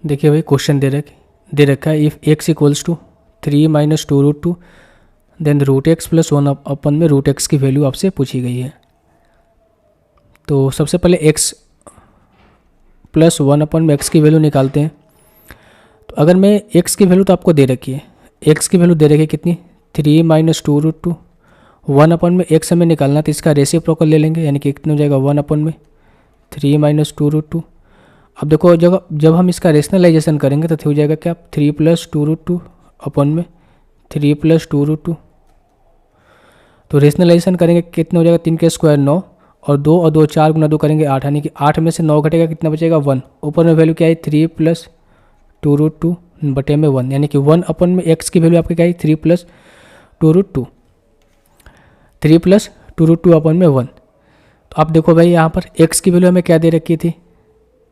देखिए भाई क्वेश्चन दे रखा है if x equals to 3 minus 2√2 then root x plus 1 अपन में रूट एक्स की वैल्यू आपसे पूछी गई है। तो सबसे पहले x प्लस 1 अपन में x की वैल्यू निकालते हैं। तो अगर मैं x की वैल्यू तो आपको दे रखी है, x की वैल्यू दे रखी है कितनी 3 माइनस 2√2, 1 अपन में x हमें निकालना तो इसका रेसिप्रोकल ले लेंगे, यानी कि कितना हो जाएगा 1 अपन में 3 माइनस 2√2। अब देखो जब हम इसका रेशनलाइजेशन करेंगे तो हो जाएगा क्या 3 प्लस 2√2 अपन में 3 प्लस 2√2। तो रेशनलाइजेशन करेंगे कितना हो जाएगा 3 के स्क्वायर 9 और 2 और 2 4 गुना 2 करेंगे 8, यानी कि 8 में से 9 घटेगा कितना बचेगा 1। ऊपर में वैल्यू क्या है 3 प्लस 2√2 बटे में 1, यानी कि 1 अपन में x की वैल्यू आपकी क्या है 3 प्लस 2√2, 3 प्लस 2√2 अपन में 1। तो आप देखो भाई यहाँ पर x की वैल्यू हमें क्या दे रखी थी,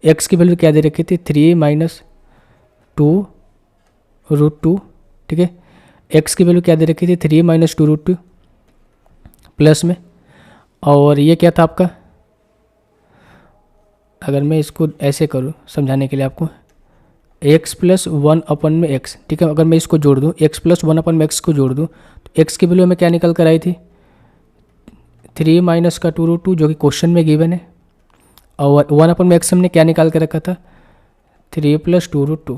x की वैल्यू क्या दे रखी थी 3 माइनस 2√2, ठीक है। x की वैल्यू क्या दे रखी थी 3 माइनस 2√2 प्लस में, और ये क्या था आपका, अगर मैं इसको ऐसे करूँ समझाने के लिए आपको x प्लस 1 अपन में x, ठीक है। अगर मैं इसको जोड़ दूँ x प्लस 1 अपन में x को जोड़ दूँ तो x की वैल्यू हमें क्या निकल कर आई थी 3 माइनस का 2√2 जो कि क्वेश्चन में गिवन है, और 1 अपन में x हमने क्या निकाल कर रखा था 3 प्लस 2√2।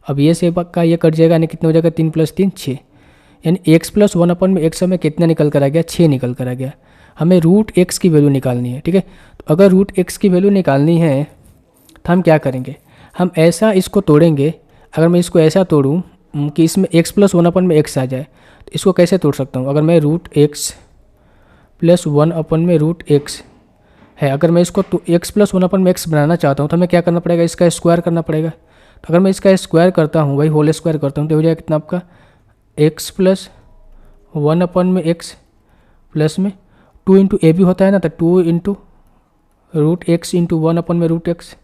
अब ये से का ये कट जाएगा, यानी कितना हो जाएगा 3 प्लस 3 6, यानी x प्लस 1 अपन में x हमें कितना निकल कर आ गया 6 निकल कर आ गया। हमें रूट x की वैल्यू निकालनी है, ठीक है। तो अगर रूट x की वैल्यू निकालनी है तो हम क्या करेंगे, हम ऐसा इसको तोड़ेंगे। अगर मैं इसको ऐसा तोड़ूँ कि इसमें x प्लस 1 अपन में x आ जाए तो इसको कैसे तोड़ सकता हूँ। अगर मैं रूट x प्लस 1 अपन में रूट x है, अगर मैं इसको x प्लस 1 अपन में x बनाना चाहता हूँ तो हमें क्या करना पड़ेगा, इसका स्क्वायर करना पड़ेगा। तो अगर मैं इसका स्क्वायर करता हूँ, वही होल स्क्वायर करता हूँ, तो हो जाएगा कितना आपका x प्लस 1 अपन में x प्लस में 2 इंटू ए भी होता है ना, तो 2 इंटू रूट एक्स इंटू 1 अपन में रूट एक्स,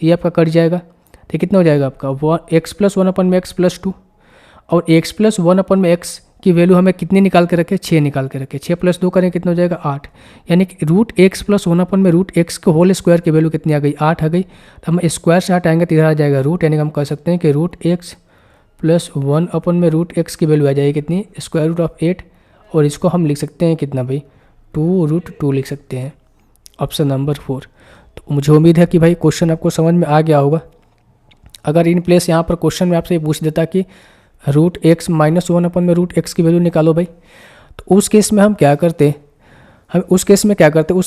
ये आपका कट जाएगा। तो कितना हो जाएगा आपका x प्लस 1 अपन में x प्लस 2, और x प्लस 1 अपन में x की वैल्यू हमें कितनी निकाल के रखे 6 निकाल के रखे, 6 प्लस 2 करें कितना हो जाएगा 8, यानी कि रूट x प्लस 1 अपन में रूट x के होल स्क्वायर की वैल्यू कितनी आ गई 8 आ गई। तो हम स्क्वायर से हटाएंगे तो इधर आ जाएगा रूट, यानी कि हम कह सकते हैं कि रूट x प्लस 1 अपन में रूट x की वैल्यू आ जाएगी कितनी स्क्वायर रूट ऑफ 8, और इसको हम लिख सकते हैं कितना भाई 2√2 लिख सकते हैं, ऑप्शन नंबर 4। तो मुझे उम्मीद है कि भाई क्वेश्चन आपको समझ में आ गया होगा। अगर इन प्लेस यहाँ पर क्वेश्चन में आपसे पूछ देता कि रूट एक्स माइनस 1 अपन में रूट एक्स की वैल्यू निकालो भाई, तो उस केस में हम क्या करते, उस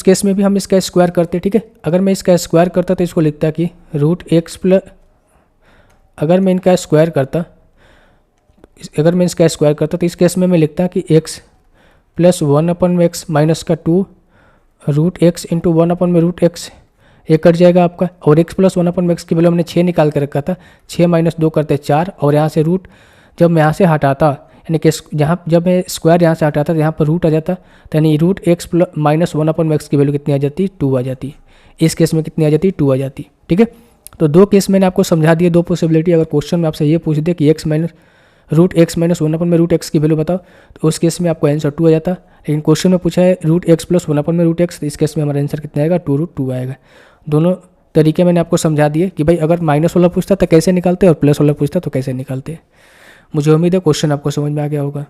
केस में भी हम इसका स्क्वायर करते, ठीक है। अगर मैं इसका स्क्वायर करता तो इसको लिखता कि रूट एक्स प्लस, अगर मैं इसका स्क्वायर करता तो इस केस में मैं लिखता कि x प्लस 1 अपन में x माइनस का 2 रूट एक्स इंटू 1 अपन में रूट एक्स, ये कट जाएगा आपका, और x प्लस 1 अपन में x की वैल्यू हमने 6 निकाल कर रखा था, 6 माइनस 2 करते 4, और यहाँ से रूट जब मैं यहाँ से हटाता, यानी कि जब मैं स्क्वायर यहाँ से हटाता तो यहाँ पर रूट आ जाता, तो यानी रूट एक्स प्लस माइनस 1 अपन में x की वैल्यू कितनी आ जाती 2 आ जाती, इस केस में कितनी आ जाती 2 आ जाती, ठीक है। तो दो केस मैंने आपको समझा दिए, दो पॉसिबिलिटी। अगर क्वेश्चन में आपसे ये पूछ दे कि रूट एक्स माइनस 1 अपन में रूट एक्स की वैल्यू बताओ, तो उस केस में आपको आंसर 2 आ जाता। लेकिन क्वेश्चन में पूछा है रूट एक्स प्लस 1 अपन में रूट एक्स, तो इस केस में हमारा आंसर कितना आएगा 2√2 आएगा। दोनों तरीके मैंने आपको समझा दिए कि भाई अगर माइनस वाला पूछता तो कैसे निकालते और प्लस वाला पूछता तो कैसे निकालते। मुझे उम्मीद है क्वेश्चन आपको समझ में आ गया होगा।